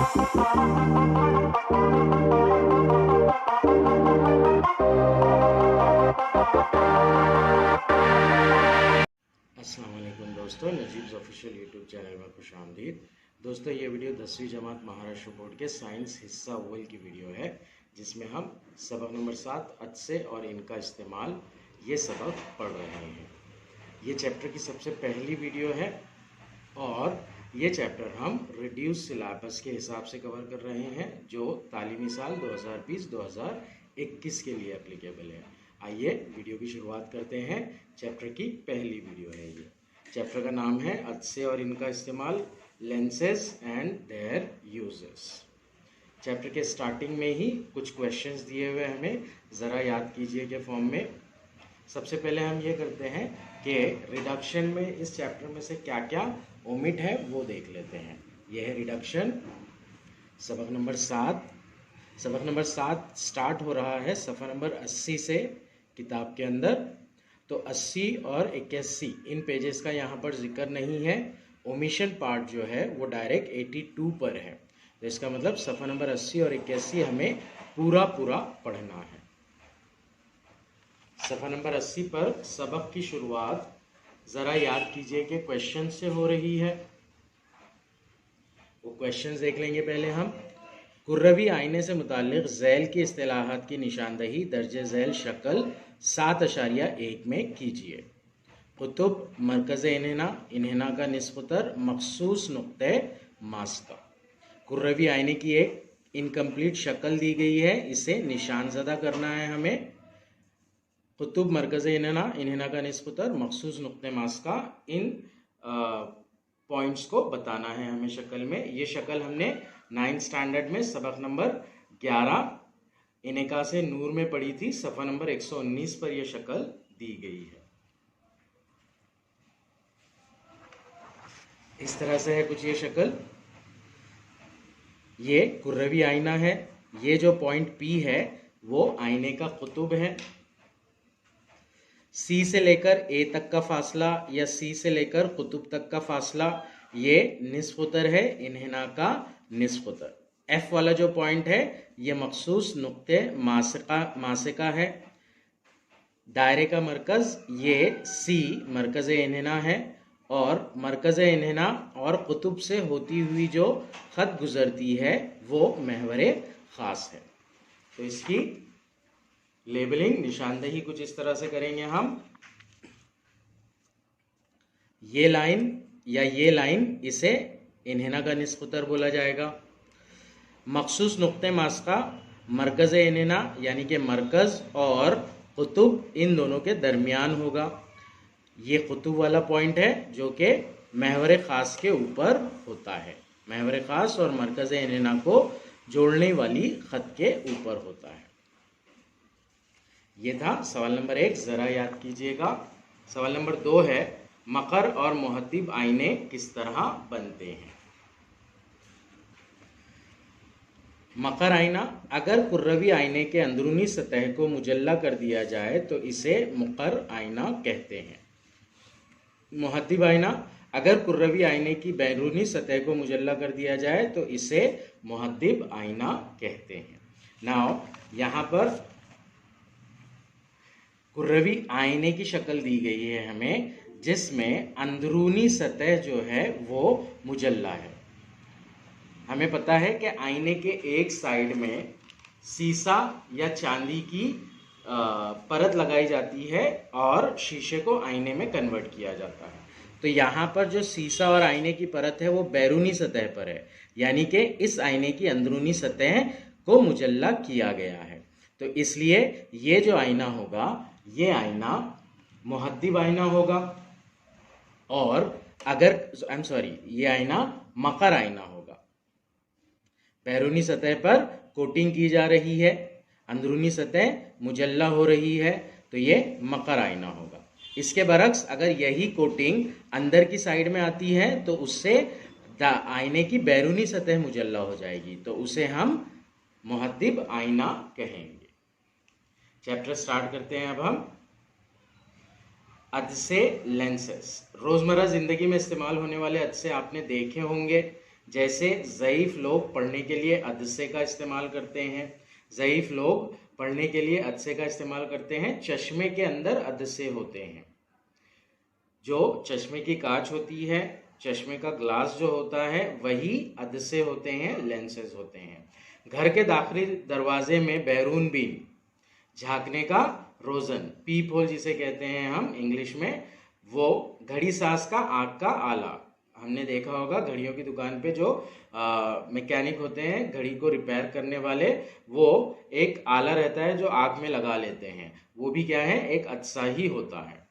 अस्सलामुअलैकुम दोस्तों, नजीब्स official YouTube channel में खुश आमदीद। दोस्तों, ये वीडियो 10वीं जमात महाराष्ट्र बोर्ड के साइंस हिस्सा अव्वल की वीडियो है, जिसमें हम सबक नंबर 7 अदसे और इनका इस्तेमाल ये सबक पढ़ रहे हैं। ये चैप्टर की सबसे पहली वीडियो है और ये चैप्टर हम रिड्यूस सिलेबस के हिसाब से कवर कर रहे हैं, जो तालीमी साल 2020-2021 के लिए एप्लीकेबल है। आइए वीडियो की शुरुआत करते हैं। चैप्टर की पहली वीडियो है ये। चैप्टर का नाम है अदसे और इनका इस्तेमाल, lenses and there uses. Chapter के स्टार्टिंग में ही कुछ क्वेश्चंस दिए हुए हमें, ज़रा याद कीजिए के फॉर्म में। सबसे पहले हम ये करते हैं कि रिडक्शन में इस चैप्टर में से क्या क्या ओमिट है वो देख लेते हैं। यह है रिडक्शन, सबक नंबर 7। सबक नंबर 7 स्टार्ट हो रहा है सफ़ा नंबर 80 से किताब के अंदर। तो 80 और 81 इन पेजेस का यहाँ पर जिक्र नहीं है। ओमिशन पार्ट जो है वो डायरेक्ट 82 पर है। तो इसका मतलब सफ़ा नंबर 80 और 81 हमें पूरा पढ़ना है। सफ़ा नंबर 80 पर सबक की शुरुआत ज़रा याद कीजिए कि क्वेश्चन से हो रही है। वो क्वेश्चन देख लेंगे पहले हम। कुर्रवी आईने से मुताल्लिक़ ज़ैल की इस्तिलाहात की निशानदही दर्जे ज़ैल शक्ल 7.1 में कीजिए। कुतुब मरकज़ इन्हेना का निस्बतर मखसूस नुक्ते मास्का। कुर्रवी आईने की एक इनकम्प्लीट शक्ल दी गई है, इसे निशानज़दा करना है हमें। कुतुब मरकज़ इन्हेना का निस्बतर मखसूस नुक्ते मास्का, इन पॉइंट्स को बताना है हमें शक्ल में। ये शक्ल हमने 9th स्टैंडर्ड में सबक नंबर 11 इनेका से नूर में पढ़ी थी। सफ़ा नंबर 119 पर यह शक्ल दी गई है। इस तरह से है कुछ ये शक्ल। ये कुर्रवी आईना है। ये जो पॉइंट P है वो आईने का कुतुब है। C से लेकर A तक का फासला या C से लेकर कुतुब तक का फासला ये निस्फुतर है, इन्हेना का निस्फुतर। F वाला जो पॉइंट है ये मखसूस नुक्ते मासिका है। दायरे का मरकज़ ये C मरकज़ इन्हेना है और मरकज़ इन्हेना और कुतुब से होती हुई जो ख़त गुज़रती है वो महवर ख़ास है। तो इसकी लेबलिंग, निशानदही कुछ इस तरह से करेंगे हम। ये लाइन या ये लाइन, इसे इन्हेना का निस्बतर बोला जाएगा। मखसूस नुक्ते मास्का मरकज़ इन्हेना यानी कि मरकज़ और कुतुब इन दोनों के दरमियान होगा। ये कुतुब वाला पॉइंट है जो कि महवर ख़ास के ऊपर होता है। महवर ख़ास और मरकज़ इन्हेना को जोड़ने वाली ख़त के ऊपर होता है। ये था सवाल नंबर 1, ज़रा याद कीजिएगा। सवाल नंबर 2 है, मकर और मुहद्दिब आईने किस तरह बनते हैं। मकर आईना, अगर कुर्रवी आईने के अंदरूनी सतह को मुजल्ला कर दिया जाए तो इसे मुकर आईना कहते हैं। मुहद्दिब आईना, अगर कुर्रवी आईने की बैरूनी सतह को मुजल्ला कर दिया जाए तो इसे मुहद्दिब आईना कहते हैं। नाउ यहाँ पर कुर्रवी आईने की शक्ल दी गई है हमें, जिसमें अंदरूनी सतह जो है वो मुजल्ला है। हमें पता है कि आईने के एक साइड में सीसा या चांदी की परत लगाई जाती है और शीशे को आईने में कन्वर्ट किया जाता है। तो यहाँ पर जो सीसा और आईने की परत है वो बैरूनी सतह पर है, यानी कि इस आईने की अंदरूनी सतह को मुजल्ला किया गया है। तो इसलिए ये जो आईना होगा ये आईना मुहद्दिब आईना होगा। और अगर ये आईना मकर आईना होगा। बैरूनी सतह पर कोटिंग की जा रही है, अंदरूनी सतह मुजल्ला हो रही है, तो ये मकर आईना होगा। इसके बरक्स अगर यही कोटिंग अंदर की साइड में आती है तो उससे आईने की बैरूनी सतह मुजल्ला हो जाएगी, तो उसे हम मुहद्दिब आईना कहेंगे। चैप्टर स्टार्ट करते हैं अब हम। अदसे लेंसेस, रोज़मर्रा ज़िंदगी में इस्तेमाल होने वाले अदसे आपने देखे होंगे। जैसे ज़ईफ लोग पढ़ने के लिए अदसे का इस्तेमाल करते हैं, ज़ईफ लोग पढ़ने के लिए अदसे का इस्तेमाल करते हैं। चश्मे के अंदर अदसे होते हैं, जो चश्मे की कांच होती है, चश्मे का ग्लास जो होता है वही अदसे होते हैं, लेंसेज होते हैं। घर के दाखिली दरवाजे में बैरून बीन, झांकने का रोजन, पीप होल जिसे कहते हैं हम इंग्लिश में, वो घड़ी साज का आंख का आला। हमने देखा होगा घड़ियों की दुकान पे जो मैकेनिक होते हैं, घड़ी को रिपेयर करने वाले, वो एक आला रहता है जो आंख में लगा लेते हैं, वो भी क्या है, एक अदसा ही होता है।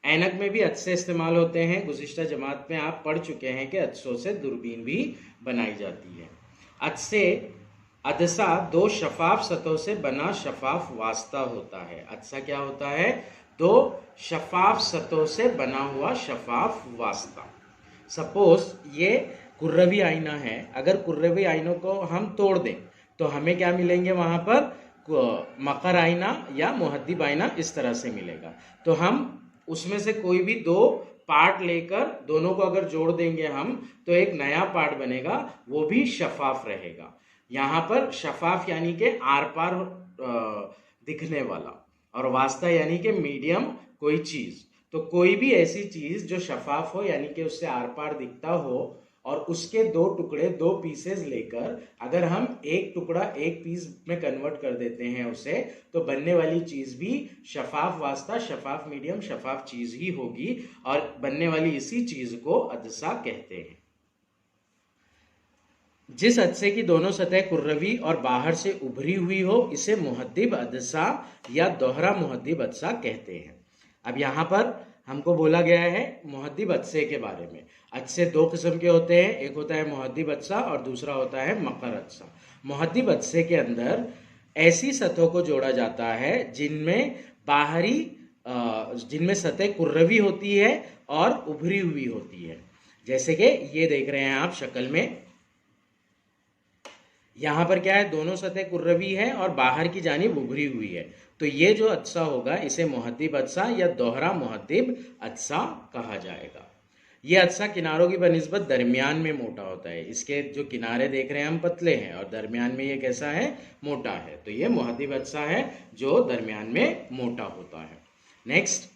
ऐनक में भी अदसे इस्तेमाल होते हैं। गुज़िश्ता जमात में आप पढ़ चुके हैं कि अदसों से दूरबीन भी बनाई जाती है। अदसा दो शफाफ सतहों से बना शफाफ वास्ता होता है। अदसा क्या होता है, दो शफाफ सतहों से बना हुआ शफाफ वास्ता। सपोज ये कुर्रवी आईना है, अगर कुर्रवी आईनों को हम तोड़ दें तो हमें क्या मिलेंगे, वहां पर मकर आईना या मुहद्दिब आईना इस तरह से मिलेगा। तो हम उसमें से कोई भी दो पार्ट लेकर दोनों को अगर जोड़ देंगे हम, तो एक नया पार्ट बनेगा, वो भी शफाफ रहेगा। यहाँ पर शफाफ यानी कि आर पार दिखने वाला, और वास्ता यानी कि मीडियम कोई चीज। तो कोई भी ऐसी चीज जो शफाफ हो यानी कि उससे आर पार दिखता हो, और उसके दो टुकड़े, दो पीसेस लेकर अगर हम एक टुकड़ा एक पीस में कन्वर्ट कर देते हैं उसे, तो बनने वाली चीज भी शफाफ वास्ता, शफाफ मीडियम, शफाफ चीज ही होगी, और बनने वाली इसी चीज को अदसा कहते हैं। जिस अदसे की दोनों सतह कुर्रवी और बाहर से उभरी हुई हो, इसे मुहद्दिब अदसा या दोहरा मुहद्दिब अदसा कहते हैं। अब यहाँ पर हमको बोला गया है मुहद्दिब अदसे के बारे में। अदसे दो किस्म के होते हैं, एक होता है मुहद्दिब अदसा और दूसरा होता है मकर अदसा। मुहद्दिब अदसे के अंदर ऐसी सतहों को जोड़ा जाता है जिनमें सतह कुर्रवी होती है और उभरी हुई होती है। जैसे कि ये देख रहे हैं आप शक्ल में, यहाँ पर क्या है, दोनों सतह कुर्रवी है और बाहर की जानिब उभरी हुई है। तो ये जो अदसा होगा इसे मुहद्दिब अदसा या दोहरा मुहद्दिब अदसा कहा जाएगा। ये अदसा किनारों की बनिस्बत दरमियान में मोटा होता है। इसके जो किनारे देख रहे हैं हम पतले हैं और दरमियान में ये कैसा है, मोटा है। तो ये मुहद्दिब अदसा है जो दरमियान में मोटा होता है। नेक्स्ट,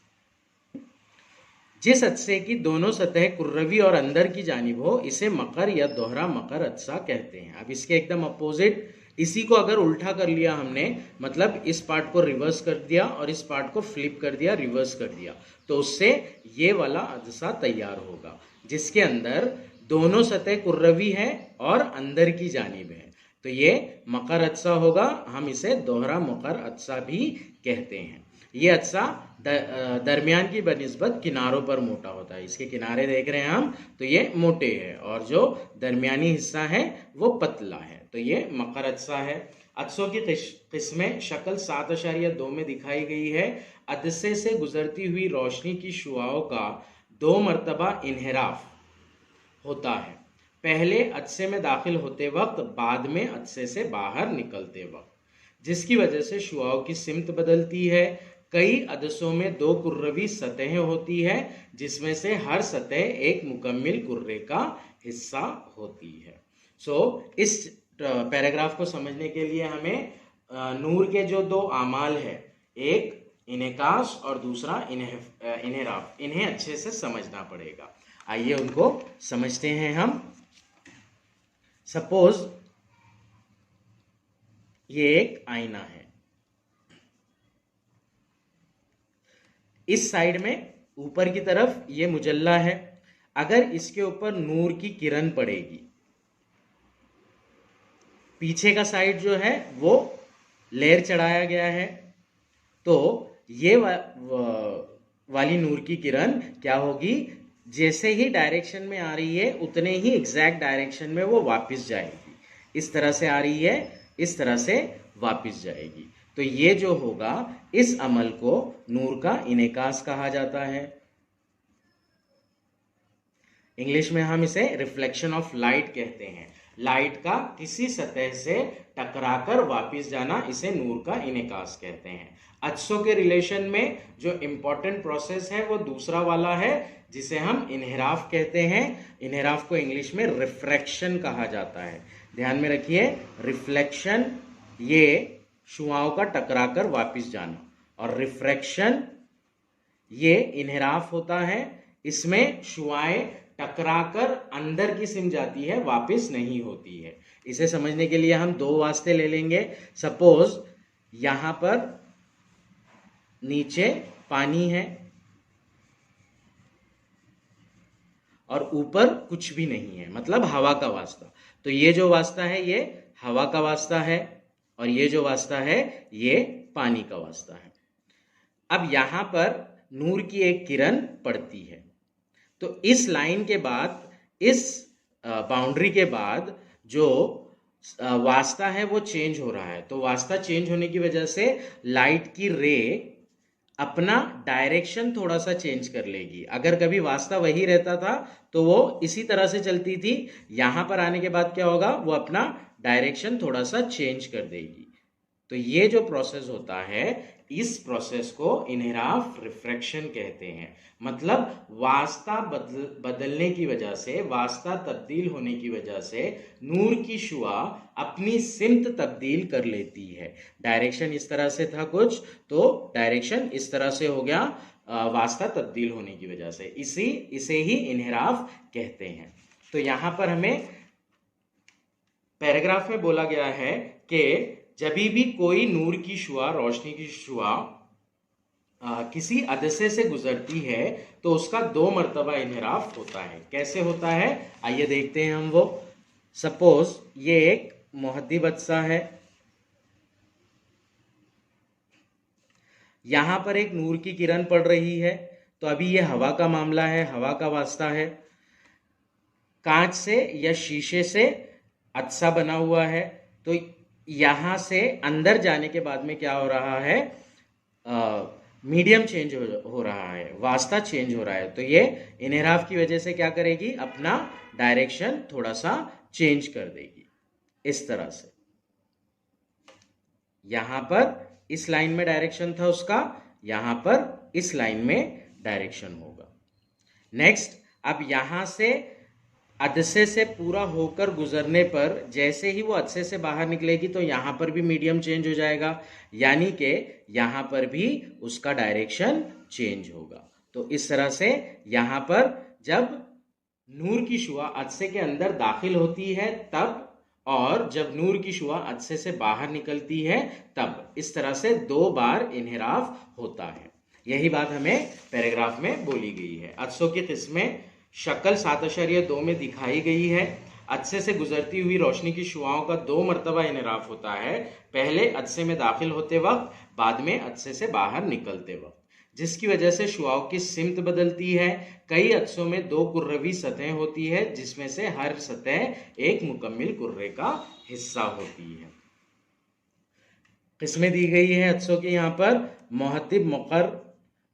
जिस अदसे की दोनों सतह कुर्रवी और अंदर की जानिब हो, इसे मकर या दोहरा मकर अदसा कहते हैं। अब इसके एकदम अपोजिट, इसी को अगर उल्टा कर लिया हमने, मतलब इस पार्ट को रिवर्स कर दिया और इस पार्ट को फ्लिप कर दिया, रिवर्स कर दिया, तो उससे ये वाला अदसा तैयार होगा जिसके अंदर दोनों सतह कुर्रवी है और अंदर की जानिब है। तो ये मकर अदसा होगा, हम इसे दोहरा मकर अदसा भी कहते हैं। ये अदसा दरमियान की बनिस्बत किनारों पर मोटा होता है। इसके किनारे देख रहे हैं हम, तो ये मोटे हैं और जो दरमियानी हिस्सा है वो पतला है। तो ये मकर अदसा है। अदसों की किस्में शक्ल 7.2 में दिखाई गई है। अदसे से गुजरती हुई रोशनी की शुआओं का 2 मरतबा इन्हिराफ होता है, पहले अदसे में दाखिल होते वक्त, बाद में अदसे से बाहर निकलते वक्त, जिसकी वजह से शुआओं की सिमत बदलती है। कई अदसों में 2 कुर्रवी सतहें होती है, जिसमें से हर सतह एक मुकम्मिल कुर्रे का हिस्सा होती है। इस पैराग्राफ को समझने के लिए हमें नूर के जो 2 आमाल है, एक इनेकास और दूसरा इन्हिराफ, इन्हें अच्छे से समझना पड़ेगा। आइए उनको समझते हैं हम। सपोज ये एक आईना है, इस साइड में ऊपर की तरफ ये मुजल्ला है। अगर इसके ऊपर नूर की किरण पड़ेगी, पीछे का साइड जो है वो लेयर चढ़ाया गया है, तो ये वाली नूर की किरण क्या होगी, जैसे ही डायरेक्शन में आ रही है उतने ही एग्जैक्ट डायरेक्शन में वो वापस जाएगी। इस तरह से आ रही है, इस तरह से वापस जाएगी। तो ये जो होगा, इस अमल को नूर का इनेकास कहा जाता है। इंग्लिश में हम इसे रिफ्लेक्शन ऑफ लाइट कहते हैं। लाइट का किसी सतह से टकराकर वापस जाना, इसे नूर का इनेकास कहते हैं। अदसों के रिलेशन में जो इंपॉर्टेंट प्रोसेस है वो दूसरा वाला है, जिसे हम इन्हिराफ कहते हैं। इन्हिराफ को इंग्लिश में रिफ्रैक्शन कहा जाता है। ध्यान में रखिए, रिफ्लेक्शन ये शुआओं का टकराकर वापस जाना, और रिफ्रैक्शन ये इन्हिराफ होता है। इसमें शुआएं टकराकर अंदर की सिम जाती है, वापस नहीं होती है। इसे समझने के लिए हम दो वास्ते ले लेंगे। सपोज यहां पर नीचे पानी है और ऊपर कुछ भी नहीं है, मतलब हवा का वास्ता। तो ये जो वास्ता है ये हवा का वास्ता है, और ये जो वास्ता है ये पानी का वास्ता है। अब यहां पर नूर की एक किरण पड़ती है, तो इस लाइन के बाद, इस बाउंड्री के बाद जो वास्ता है वो चेंज हो रहा है। तो वास्ता चेंज होने की वजह से लाइट की रे अपना डायरेक्शन थोड़ा सा चेंज कर लेगी। अगर कभी वास्ता वही रहता था तो वो इसी तरह से चलती थी, यहां पर आने के बाद क्या होगा, वो अपना डायरेक्शन थोड़ा सा चेंज कर देगी। तो ये जो प्रोसेस होता है, इस प्रोसेस को इन्हिराफ रिफ्रैक्शन कहते हैं। मतलब वास्ता बदलने की वजह से, वास्ता तब्दील होने की वजह से नूर की शुआ अपनी सिमत तब्दील कर लेती है। डायरेक्शन इस तरह से था कुछ, तो डायरेक्शन इस तरह से हो गया वास्ता तब्दील होने की वजह से। इसे ही इन्हिराफ कहते हैं। तो यहां पर हमें पैराग्राफ में बोला गया है कि जब भी कोई नूर की शुआ, रोशनी की शुआ किसी अदसे से गुजरती है तो उसका 2 मरतबा इन्हिराफ होता है। कैसे होता है आइए देखते हैं हम वो। सपोज ये एक मुहद्दिब अदसा है, यहां पर एक नूर की किरण पड़ रही है, तो अभी ये हवा का मामला है, हवा का वास्ता है। कांच से या शीशे से अदसा बना हुआ है, तो यहां से अंदर जाने के बाद में क्या हो रहा है, मीडियम चेंज हो रहा है, वास्ता चेंज हो रहा है। तो ये इन्हिराफ की वजह से क्या करेगी, अपना डायरेक्शन थोड़ा सा चेंज कर देगी। इस तरह से यहां पर इस लाइन में डायरेक्शन था उसका, यहां पर इस लाइन में डायरेक्शन होगा। नेक्स्ट, अब यहां से अदसे से पूरा होकर गुजरने पर जैसे ही वो अदसे से बाहर निकलेगी तो यहां पर भी मीडियम चेंज हो जाएगा, यानी कि यहां पर भी उसका डायरेक्शन चेंज होगा। तो इस तरह से यहां पर जब नूर की शुआ अदसे के अंदर दाखिल होती है तब, और जब नूर की शुआ अदसे से बाहर निकलती है तब, इस तरह से 2 बार इन्हिराफ होता है। यही बात हमें पैराग्राफ में बोली गई है। अदसों की किस्में शक्ल 7.2 में दिखाई गई है। अदसे से गुजरती हुई रोशनी की शुआओं का 2 मरतबा इन्हिराफ होता है, पहले अदसे में दाखिल होते वक्त, बाद में अदसे से बाहर निकलते वक्त, जिसकी वजह से शुआओं की सिमत बदलती है। कई अदसों में 2 कुर्रवी सतहें होती है, जिसमें से हर सतह एक मुकम्मिल कुर्रे का हिस्सा होती है। किस्में दी गई है अदसों की यहाँ पर, मुहद्दिब मुकर,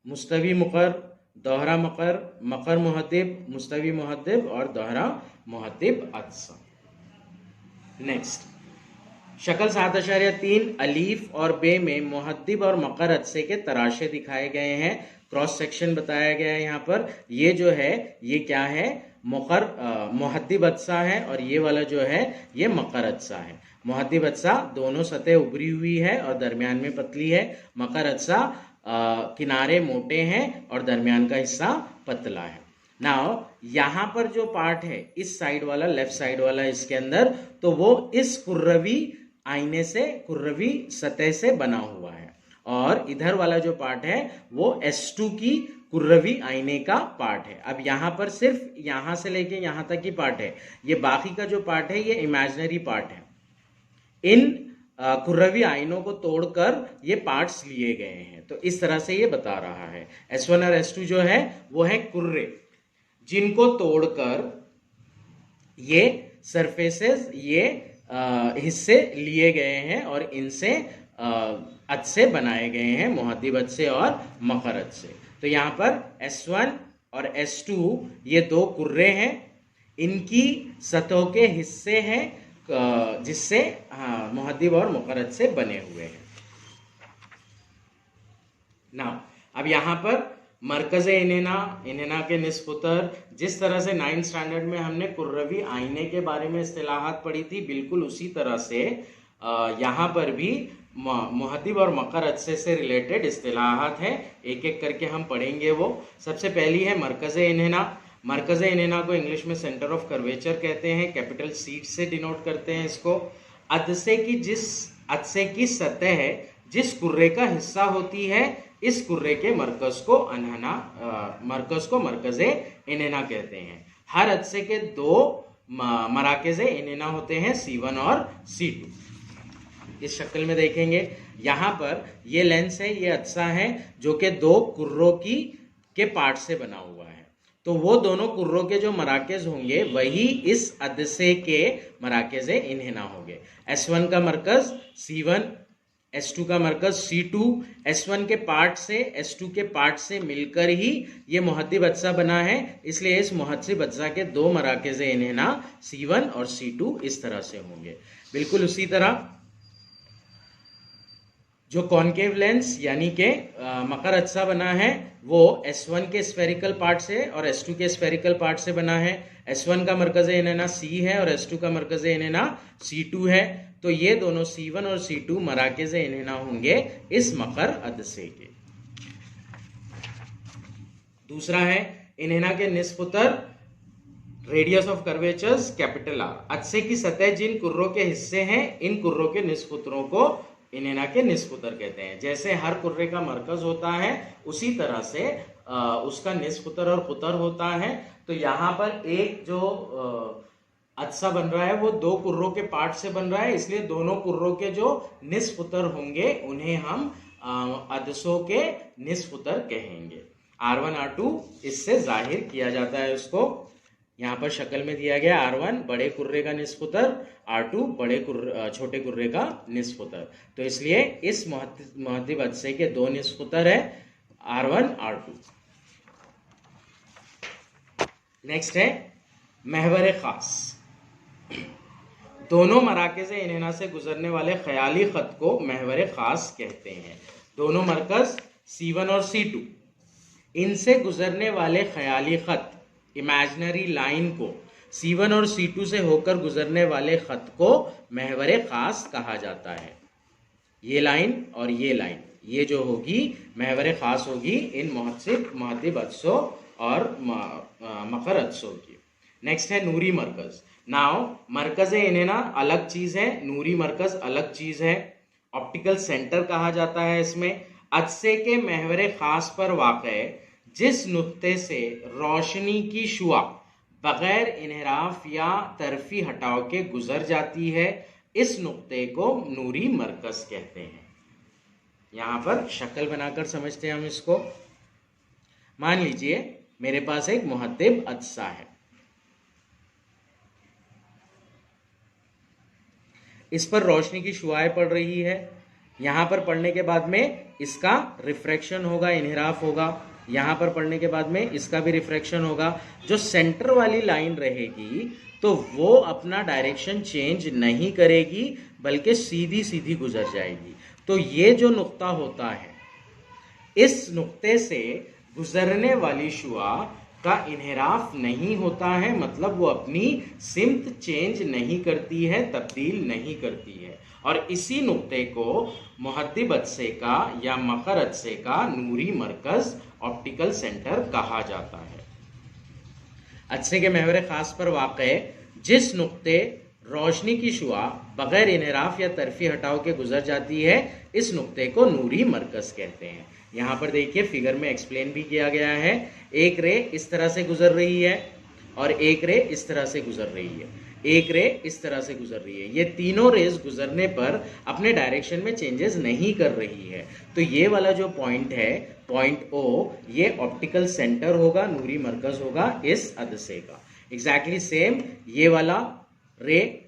मुस्तवी मुकर, दोहरा मकर, मकर मुहद्दिब, मुस्तवी मुहद्दिब और दोहरा मुहद्दिब अदसा। नेक्स्ट, शक्ल 7.3 अलीफ और बे में मुहद्दिब और मकर अदसे के तराशे दिखाए गए हैं। क्रॉस सेक्शन बताया गया है यहाँ पर। ये जो है ये क्या है, मुहद्दिब अदसा है, और ये वाला जो है ये मकर अदसा है। मुहद्दिब अदसा दोनों सतह उभरी हुई है और दरमियान में पतली है। मकर अदसा किनारे मोटे हैं और दरमियान का हिस्सा पतला है। नाउ यहां पर जो पार्ट है इस साइड वाला, लेफ्ट साइड वाला इसके अंदर, तो वो इस कुर्रवी आईने से, कुर्रवी सतह से बना हुआ है, और इधर वाला जो पार्ट है वो S2 की कुर्रवी आईने का पार्ट है। अब यहां पर सिर्फ यहां से लेके यहां तक ही पार्ट है, ये बाकी का जो पार्ट है ये इमेजिनरी पार्ट है। इन कुर्रवी आइनों को तोड़कर ये पार्ट्स लिए गए हैं। तो इस तरह से ये बता रहा है। S1 और S2 जो है वो है कुर्रे, जिनको तोड़कर ये सरफेसेस, ये हिस्से लिए गए हैं और इनसे अदसे बनाए गए हैं, मुहद्दिब अदसे और मकर अदसे। तो यहाँ पर S1 और S2 ये 2 कुर्रे हैं, इनकी सतहों के हिस्से हैं जिससे मुहद्दिब और मकर अदसे बने हुए हैं। नाउ अब यहाँ पर मरकज़ इन्हेना के निस्पुतर, जिस तरह से 9th स्टैंडर्ड में हमने कुर्रवी आईने के बारे में इस्तिलाहात पढ़ी थी, बिल्कुल उसी तरह से यहाँ पर भी मुहद्दिब और मकर अदसे से रिलेटेड इस्तिलाहात हैं। एक एक करके हम पढ़ेंगे। वो सबसे पहली है मरकज़ इन्हेना। मरकज़ इन्हेना को इंग्लिश में सेंटर ऑफ कर्वेचर कहते हैं, कैपिटल सी से डिनोट करते हैं इसको। अदसे की सतह है जिस कुर्रे का हिस्सा होती है, इस कुर्रे के मरकज को मरकज़ इन्हेना कहते हैं। हर अदसे के दो मराकज़ इन्हेना होते हैं, C1 और C2। इस शक्ल में देखेंगे, यहाँ पर ये लेंस है, ये अदसा है जो कि दो कुर्रों के पार्ट से बना हुआ है। तो वो दोनों कुर्रों के जो मराकज़ होंगे वही इस अदसे के मराकज़ इन्हेना होंगे। S1 का मरकज़ C1, S2 का मरकज़ C2। S1 के पार्ट से S2 के पार्ट से मिलकर ही ये मुहद्दिब अदसा बना है, इसलिए इस मुहद्दिब अदसा के दो मराकज़ इन्हेना C1 और C2 इस तरह से होंगे। बिल्कुल उसी तरह जो कॉनकेव लेंस यानी कि मकर अदसा बना है वो S1 के स्फेरिकल पार्ट से और S2 के स्फेरिकल पार्ट से बना है। S1 का मरकज़ इन्हेना C है और S2 का मरकज़ इन्हेना C2 है। तो ये दोनों C1 और C2 मराकज़ इन्हेना होंगे इस मकर अदसे के। दूसरा है इन्हेना के निस्पुतर, radius of curvatures capital R। अदसे की सतह जिन कुर्रों के हिस्से हैं, इन कुर्रों के निस्पुतरों को इन्हेना के निस्पुतर कहते हैं। जैसे हर कुर्रे का मरकज होता है, उसी तरह से उसका निस्पुतर और कुतर होता है। तो यहाँ पर एक जो अदसा बन रहा है वो दो कुर्रों के पार्ट से बन रहा है, इसलिए दोनों कुर्रों के जो निस्पुतर होंगे उन्हें हम अदसों के निस्पुतर कहेंगे। R1 R2 इससे जाहिर किया जाता है उसको। यहाँ पर शक्ल में दिया गया R1 बड़े कुर्रे का निस्पुतर, R2 छोटे कुर्रे का निस्पुतर। तो इसलिए इस मुहद्दिब अदसे के दो निस्पुतर है, R1 R2। नेक्स्ट है महवर खास। दोनों मराकज़ इन्हेना से गुजरने वाले ख्याली खत को महवर खास कहते हैं। दोनों मरकज C1 और C2, इनसे गुजरने वाले ख्याली खत, इमेजिनरी लाइन को, C1 और C2 से होकर गुजरने वाले खत को महवर खास कहा जाता है। ये लाइन और ये लाइन, ये जो होगी महवर खास होगी इन मुहद्दिब अदसों और मकर अदसों की। नेक्स्ट है नूरी मरकज। नाउ मरकज़ इन्हेना अलग चीज है, नूरी मरकज अलग चीज है। ऑप्टिकल सेंटर कहा जाता है इसमें। अदसे के महवर खास पर वाक़े जिस नुक्ते से रोशनी की शुआ बगैर इन्हिराफ या तरफी हटाव के गुजर जाती है, इस नुक्ते को नूरी मरकज कहते हैं। यहां पर शक्ल बनाकर समझते हैं हम इसको। मान लीजिए मेरे पास एक मुहद्दिब अदसा है, इस पर रोशनी की शुआएं पड़ रही है। यहां पर पड़ने के बाद में इसका रिफ्रैक्शन होगा, इन्हिराफ होगा। यहां पर पड़ने के बाद में इसका भी रिफ्रैक्शन होगा। जो सेंटर वाली लाइन रहेगी तो वो अपना डायरेक्शन चेंज नहीं करेगी, बल्कि सीधी सीधी गुजर जाएगी। तो ये जो नुक्ता होता है, इस नुक्ते से गुजरने वाली शुआ का इन्हिराफ नहीं होता है, मतलब वो अपनी सिमत चेंज नहीं करती है, तब्दील नहीं करती है। और इसी नुक्ते को मुहद्दिब अदसे का या मकर अदसे का नूरी मरकज, ऑप्टिकल सेंटर कहा जाता है। अदसे के महवर खास पर वाक़े जिस नुक्ते रोशनी की शुआ बगैर इन्हिराफ या तरफी हटाव के गुजर जाती है, इस नुक्ते को नूरी मरकज कहते हैं। यहाँ पर देखिए फिगर में एक्सप्लेन भी किया गया है। एक रे इस तरह से गुजर रही है और एक रे इस तरह से गुजर रही है, एक रे इस तरह से गुजर रही है। ये तीनों रेज गुजरने पर अपने डायरेक्शन में चेंजेस नहीं कर रही है। तो ये वाला जो पॉइंट है, पॉइंट O, ये ऑप्टिकल सेंटर होगा, नूरी मरकज होगा इस अदसे का। एग्जैक्टली सेम ये वाला रे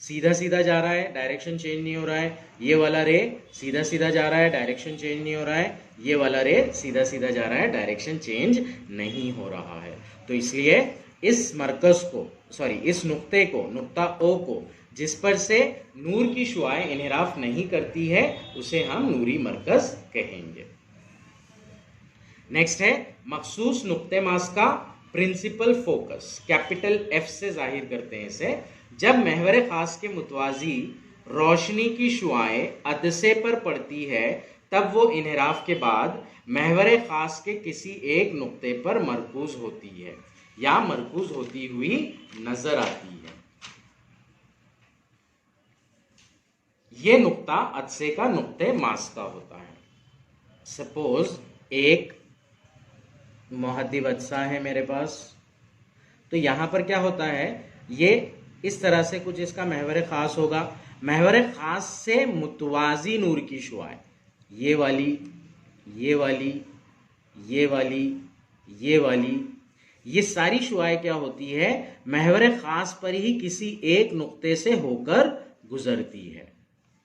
सीधा सीधा जा रहा है, डायरेक्शन चेंज नहीं हो रहा है। ये वाला रे सीधा सीधा जा रहा है, डायरेक्शन चेंज नहीं हो रहा है। ये वाला रे सीधा सीधा जा रहा है, डायरेक्शन चेंज नहीं हो रहा है। तो इसलिए इस मरकज को, इस नुक्ते को, नुक्ता O को, जिस पर से नूर की शुआएं इन्हिराफ नहीं करती है, उसे हम नूरी मरकज कहेंगे। नेक्स्ट है मखसूस नुक्ते मास का प्रिंसिपल फोकस, कैपिटल एफ से जाहिर करते हैं इसे। जब महवर खास के मुतवाजी रोशनी की शुआएं अदसे पर पड़ती है तब वो इन्हिराफ के बाद महवर खास के किसी एक नुक्ते पर मरकूज होती है या मरकूज होती हुई नजर आती है। ये नुक्ता अदसे का नुक्ते मास का होता है। सपोज एक मुहद्दिब अदसा है मेरे पास, तो यहां पर क्या होता है, ये इस तरह से कुछ इसका महवर खास होगा। महवर खास से मुतवाजी नूर की शुआएं, ये वाली, ये वाली, ये वाली, ये वाली, ये सारी शुआएं क्या होती है, महवर खास पर ही किसी एक नुक्ते से होकर गुजरती है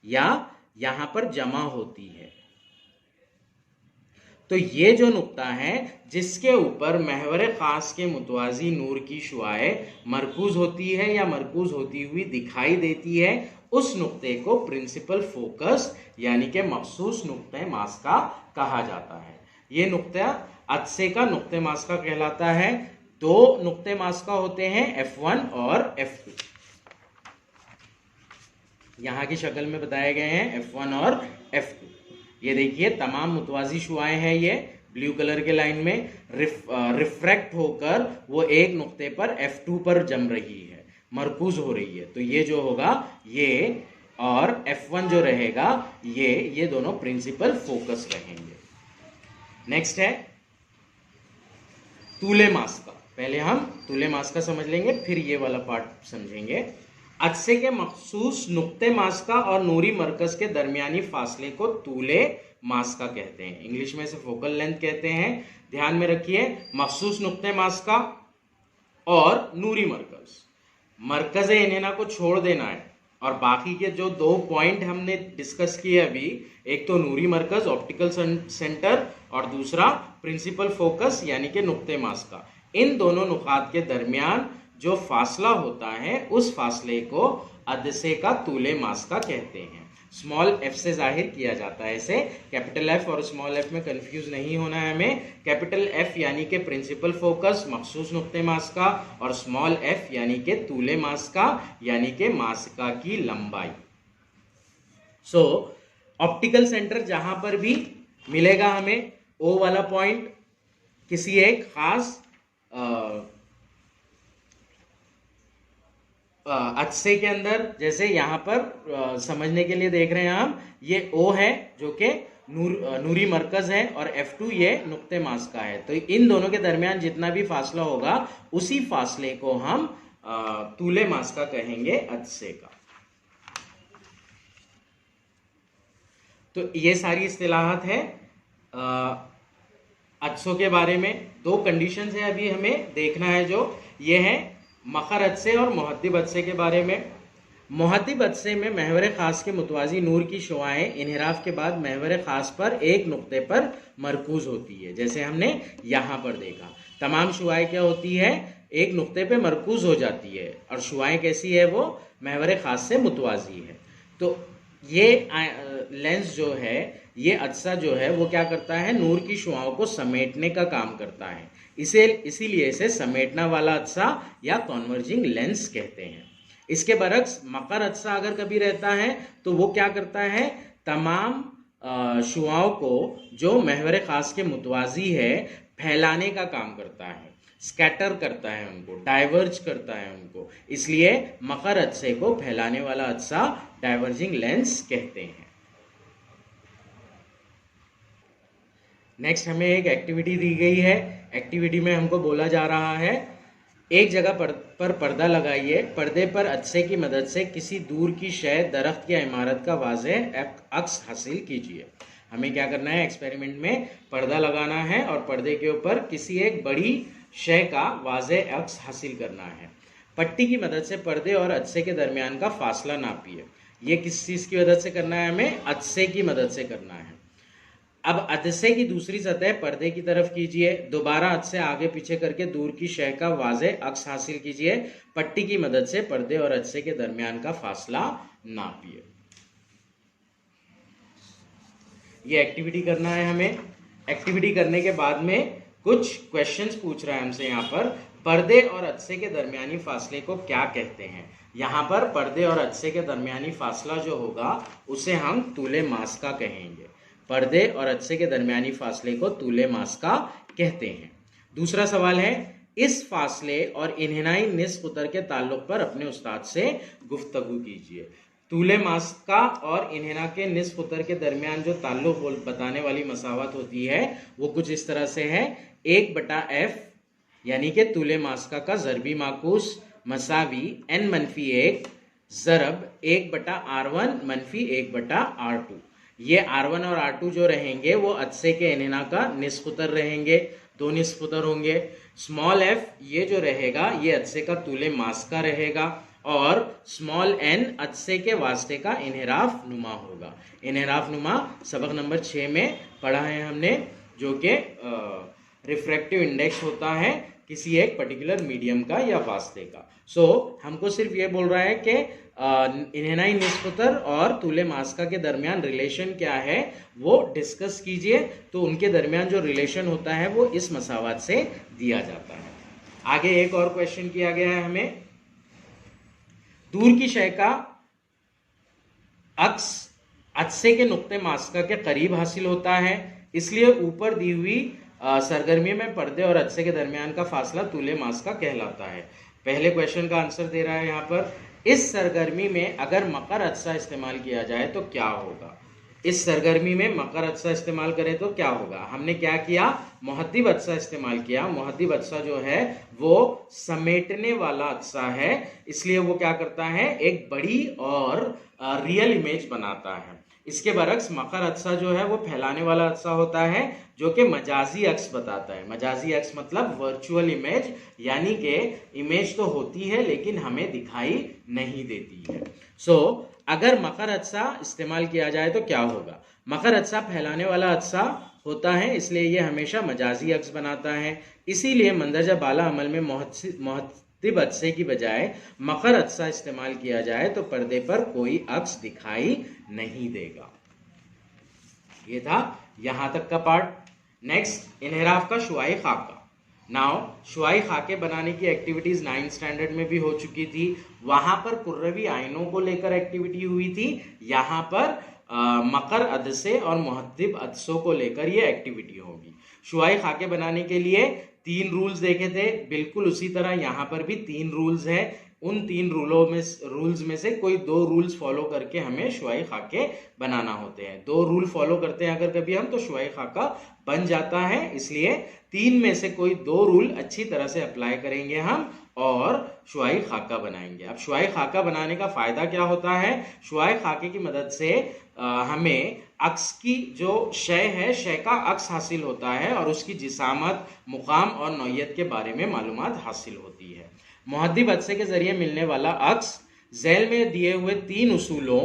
या यहां पर जमा होती है। तो ये जो नुक्ता है जिसके ऊपर महवर खास के मुतवाजी नूर की शुआएं मरकूज होती है या मरकूज होती हुई दिखाई देती है, उस नुक्ते को प्रिंसिपल फोकस यानी कि मखसूस नुक्ते मास का कहा जाता है। ये नुक्ता अदसे का नुक्ते मास का कहलाता है। दो नुक्ते मास का होते हैं, F1 और F2। यहां की शक्ल में बताए गए हैं F1 और F2। ये देखिए तमाम मुतवाजी शुआएं हैं, ये ब्लू कलर के लाइन में रिफ्रैक्ट होकर वो एक नुक्ते पर F2 पर जम रही है, मरकूज हो रही है। तो ये जो होगा ये और F1 जो रहेगा ये दोनों प्रिंसिपल फोकस रहेंगे। नेक्स्ट है तूले मास का। पहले हम तूले मास का समझ लेंगे, फिर ये वाला पार्ट समझेंगे। अदसे के मखसूस नुक्ते मास का और नूरी मरकज के दरमियानी फासले को तूले मास का कहते हैं। इंग्लिश में इसे फोकल लेंथ कहते हैं। ध्यान में रखिए, मखसूस नुक्ते मास का और नूरी मरकज, मरकज इन्हेना को छोड़ देना है और बाकी के जो दो पॉइंट हमने डिस्कस किए अभी, एक तो नूरी मरकज ऑप्टिकल सेंटर और दूसरा प्रिंसिपल फोकस यानी कि नुक्ते मास का, इन दोनों नुकात के दरमियान जो फासला होता है उस फासले को अदसे का तूले मास का कहते हैं। स्मॉल एफ से जाहिर किया जाता है इसे। कैपिटल एफ और स्मॉल एफ में कंफ्यूज नहीं होना है हमें। कैपिटल एफ यानी कि प्रिंसिपल फोकस मखसूस नुक्ते मास का और स्मॉल एफ यानी कि तूले मास का यानी कि मासिका की लंबाई। सो ऑप्टिकल सेंटर जहां पर भी मिलेगा हमें ओ वाला पॉइंट किसी एक खास अदसे के अंदर, जैसे यहां पर समझने के लिए देख रहे हैं हम, ये O है जो कि नूरी मरकज है और F2 ये नुक्ते मास का है। तो इन दोनों के दरमियान जितना भी फासला होगा उसी फासले को हम तूले मास का कहेंगे अदसे का। तो ये सारी इस्तिलाहात है अदसों के बारे में। दो कंडीशंस है अभी हमें देखना है, जो ये है मखर अदसे और मुहद्दिब अदसे के बारे में। मुहद्दिब अदसे में महवर खास के मुतवाजी नूर की शुआएं इन्हिराफ के बाद महवर खास पर एक नुक्ते पर मरकूज होती है। जैसे हमने यहां पर देखा, तमाम शुआएं क्या होती है, एक नुक्ते पे मरकूज हो जाती है और शुआएं कैसी है, वो महवर खास से मुतवाजी है। तो ये लेंस जो है, ये अदसा जो है वो क्या करता है, नूर की शुआओं को समेटने का काम करता है। इसीलिए इसे समेटना वाला अदसा या कॉन्वर्जिंग लेंस कहते हैं। इसके बरक्स मकर अदसा अगर कभी रहता है तो वो क्या करता है, तमाम शुआओं को जो महवर खास के मुतवाजी है फैलाने का काम करता है, स्कैटर करता है उनको, डाइवर्ज करता है उनको। इसलिए मकर अदसे को फैलाने वाला अदसा डाइवर्जिंग लेंस कहते हैं। नेक्स्ट हमें एक एक्टिविटी दी गई है। एक्टिविटी में हमको बोला जा रहा है, एक जगह पर पर्दा लगाइए, पर्दे पर अदसे की मदद से किसी दूर की शय, दरख्त या इमारत का वाज़ेह अक्स हासिल कीजिए। हमें क्या करना है, एक्सपेरिमेंट में पर्दा लगाना है और पर्दे के ऊपर किसी एक बड़ी शय का वाज़ेह अक्स हासिल करना है। पट्टी की मदद से पर्दे और अदसे के दरमियान का फासला नापिए। ये किस चीज़ की मदद से करना है, हमें अदसे की मदद से करना है। अब अदसे की दूसरी सतह पर्दे की तरफ कीजिए, दोबारा अदसे आगे पीछे करके दूर की शय का वाज़ेह अक्स हासिल कीजिए। पट्टी की मदद से पर्दे और अदसे के दरमियान का फासला नापिए। ये एक्टिविटी करना है हमें। एक्टिविटी करने के बाद में कुछ क्वेश्चंस पूछ रहा है हमसे यहाँ पर, पर्दे और अदसे के दरमियानी फासले को क्या कहते हैं। यहाँ पर पर्दे और अदसे के दरमियानी फासला जो होगा उसे हम तूले मास्का कहेंगे। पर्दे और अदसे के दरमियानी फासले को तूले मास्का कहते हैं। दूसरा सवाल है, इस फासले और इन्हिनाई निस्फ उतर के ताल्लुक पर अपने उस्ताद से गुफ्तगू कीजिए। तूले मास्का और इन्हिना के निस्फ उतर के दरमियान जो ताल्लुक बताने वाली मसावत होती है वो कुछ इस तरह से है, 1/f यानी कि तूले मास्का का ज़रबी माकूस मसावी n-1 ज़रब 1/r1 - 1/r2। ये r1 और r2 जो रहेंगे वो अदसे के इन्हिना का निस्फ उतर रहेंगे, 2 निस्फ उतर होंगे। स्मॉल f ये जो रहेगा ये अदसे का तूले मास्का रहेगा और स्मॉल n अदसे के वास्ते का इन्हिराफ नुमा होगा। इन्हिराफ नुमा सबक नंबर 6 में पढ़ा है हमने, जो कि रिफ्रैक्टिव इंडेक्स होता है किसी एक पर्टिकुलर मीडियम का या वास्ते का। हमको सिर्फ ये बोल रहा है कि इन्हिनाई निस्फ उतर और तूले मास्का के दरमियान रिलेशन क्या है वो डिस्कस कीजिए। तो उनके दरमियान जो रिलेशन होता है वो इस मसावत से दिया जाता है। आगे एक और क्वेश्चन किया गया है हमें, दूर की शय का अक्स अदसे के नुक्ते मास्का के करीब हासिल होता है, इसलिए ऊपर दी हुई सरगर्मी में पर्दे और अदसे के दरमियान का फासला तूले मास्का कहलाता है। पहले क्वेश्चन का आंसर दे रहा है यहाँ पर, इस सरगर्मी में अगर मकर अदसा इस्तेमाल किया जाए तो क्या होगा। इस सरगर्मी में मकर अदसा इस्तेमाल करें तो क्या होगा। हमने क्या किया, मुहद्दिब अदसा इस्तेमाल किया। मुहद्दिब अदसा जो है वो समेटने वाला अदसा है, इसलिए वो क्या करता है, एक बड़ी और रियल इमेज बनाता है। इसके बरक्स मकर अदसा जो है वो फैलाने वाला अदसा होता है, जो कि मजाजी अक्स बताता है। मजाजी अक्स मतलब वर्चुअल इमेज, यानी कि इमेज तो होती है लेकिन हमें दिखाई नहीं देती है। अगर मकर अदसा इस्तेमाल किया जाए तो क्या होगा। मकर अदसा फैलाने वाला अदसा होता है, इसलिए ये हमेशा मजाजी अक्स बनाता है। इसीलिए मंदरजा बाला अमल में मुहद्दिब अदसे की बजाय मकर अदसा इस्तेमाल किया जाए तो पर्दे पर कोई अक्स दिखाई नहीं देगा। ये था यहां तक का पार्ट। नेक्स्ट, इन्हिराफ का शुआई खाका। नाउ शुआई खाके बनाने की एक्टिविटीज 9th स्टैंडर्ड में भी हो चुकी थी। वहां पर कुर्रवी आयनों को लेकर एक्टिविटी हुई थी, यहाँ पर मकर अदसे और मुहद्दिब अदसों को लेकर ये एक्टिविटी होगी। शुआई खाके बनाने के लिए 3 रूल्स देखे थे, बिल्कुल उसी तरह यहाँ पर भी 3 रूल्स है। उन 3 रूल्स में से कोई 2 रूल्स फॉलो करके हमें शुआई खाके बनाना होते हैं। 2 रूल फॉलो करते हैं अगर कभी हम तो शुआई खाका बन जाता है, इसलिए 3 में से कोई 2 रूल अच्छी तरह से अप्लाई करेंगे हम और शुआई खाका बनाएंगे। अब शुआई खाका बनाने का फायदा क्या होता है, शुआई खाके की मदद से हमें अक्स की जो शय है, शय का अक्स हासिल होता है और उसकी जिसामत, मुकाम और नौयत के बारे में मालूमात हासिल होती है। मुहद्दिब अदसे के जरिए मिलने वाला अक्स झैल में दिए हुए 3 उसूलों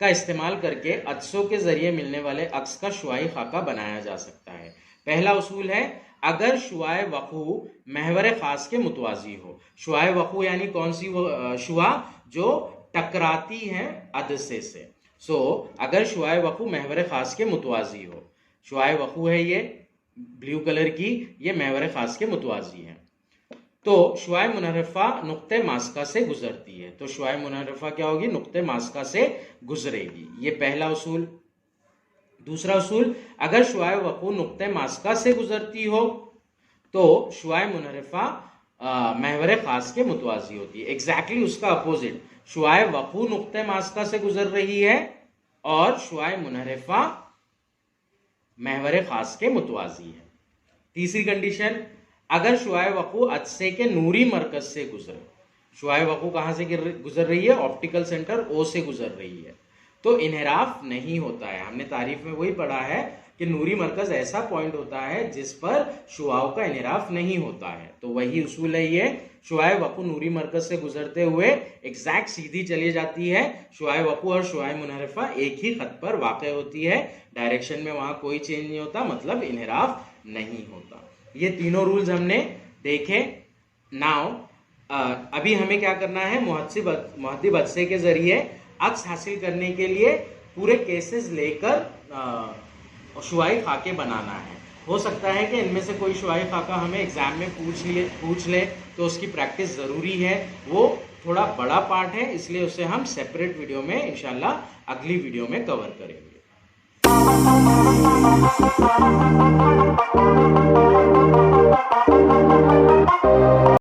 का इस्तेमाल करके अदसों के जरिए मिलने वाले अक्स का शुआई खाका बनाया जा सकता है। पहला उसूल है, अगर शुआए वक़ू महवर खास के मुतवाजी हो। शुआए वक़ू यानी कौन सी शुआ जो टकराती है अदसे से। अगर शुआए वक़ू महवर खास के मुतवाजी हो, शुआए वक़ू है ये ब्लू कलर की, ये महवर खास के मुतवाजी है, तो शुआए मुनर्रफा नुक्ते मास्का से गुजरती है। तो शुआए मुनर्रफा क्या होगी, नुक्ते मास्का से गुजरेगी। ये पहला उसूल। दूसरा उसूल, अगर शुआए वक़ू नुक्ते मास्का से गुजरती हो तो शुआए मुनर्रफा महवर खास के मुतवाजी होती है। एग्जैक्टली उसका अपोजिट, शुआए वक़ू नुक्ते मास्का से गुजर रही है और शुआए मुनर्रफा महवर खास के मुतवाजी है। तीसरी कंडीशन, अगर शुआए वक़ू अदसे के नूरी मरकज से गुजरे। शुआए वक़ू कहां से गुजर रही है, ऑप्टिकल सेंटर ओ से गुजर रही है, तो इन्हिराफ नहीं होता है। हमने तारीफ में वही पढ़ा है कि नूरी मरकज ऐसा पॉइंट होता है जिस पर शुआओं का इन्हिराफ नहीं होता है। तो वही उसूल है ये, शुआए वक़ू नूरी मरकज से गुजरते हुए एग्जैक्ट सीधी चली जाती है। शुआए वक़ू और शुआए मुनर्रफा एक ही खत पर वाक़ होती है, डायरेक्शन में वहां कोई चेंज नहीं होता, मतलब इन्हिराफ नहीं होता। ये तीनों रूल्स हमने देखे। नाउ अभी हमें क्या करना है, मुहद्दिब अदसे के जरिए अक्स हासिल करने के लिए पूरे केसेस लेकर शुआई खाके बनाना है। हो सकता है कि इनमें से कोई शुआए फाका हमें एग्जाम में पूछ ले तो उसकी प्रैक्टिस ज़रूरी है। वो थोड़ा बड़ा पार्ट है, इसलिए उसे हम सेपरेट वीडियो में इंशाल्लाह अगली वीडियो में कवर करेंगे।